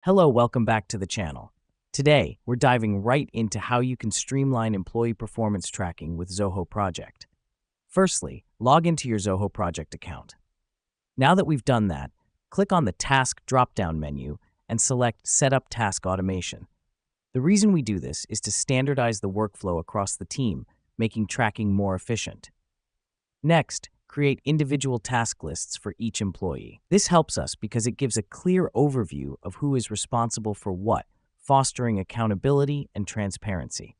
Hello, welcome back to the channel. Today, we're diving right into how you can streamline employee performance tracking with Zoho Project. Firstly, log into your Zoho Project account. Now that we've done that, click on the Task drop-down menu and select Set up Task Automation. The reason we do this is to standardize the workflow across the team, making tracking more efficient. Next, create individual task lists for each employee. This helps us because it gives a clear overview of who is responsible for what, fostering accountability and transparency.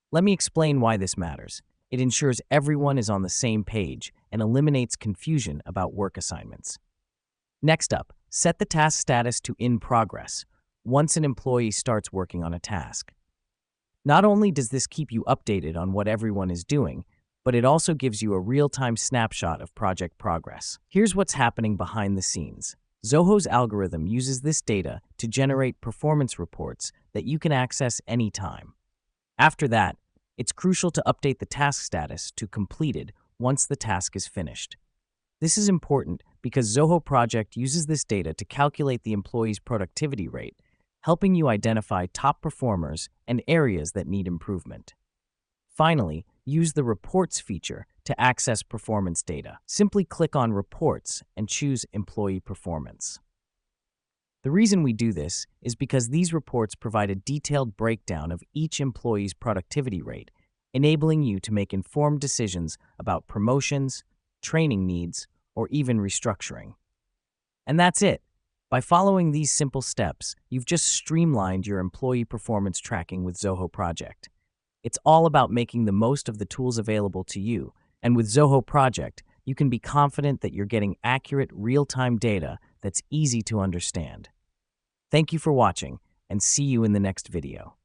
Let me explain why this matters. It ensures everyone is on the same page and eliminates confusion about work assignments. Next up, set the task status to in progress once an employee starts working on a task. Not only does this keep you updated on what everyone is doing, but it also gives you a real-time snapshot of project progress. Here's what's happening behind the scenes. Zoho's algorithm uses this data to generate performance reports that you can access anytime. After that, it's crucial to update the task status to completed once the task is finished. This is important because Zoho Project uses this data to calculate the employee's productivity rate, helping you identify top performers and areas that need improvement. Finally, use the Reports feature to access performance data. Simply click on Reports and choose Employee Performance. The reason we do this is because these reports provide a detailed breakdown of each employee's productivity rate, enabling you to make informed decisions about promotions, training needs, or even restructuring. And that's it. By following these simple steps, you've just streamlined your employee performance tracking with Zoho Project. It's all about making the most of the tools available to you, and with Zoho Project, you can be confident that you're getting accurate, real-time data that's easy to understand. Thank you for watching, and see you in the next video.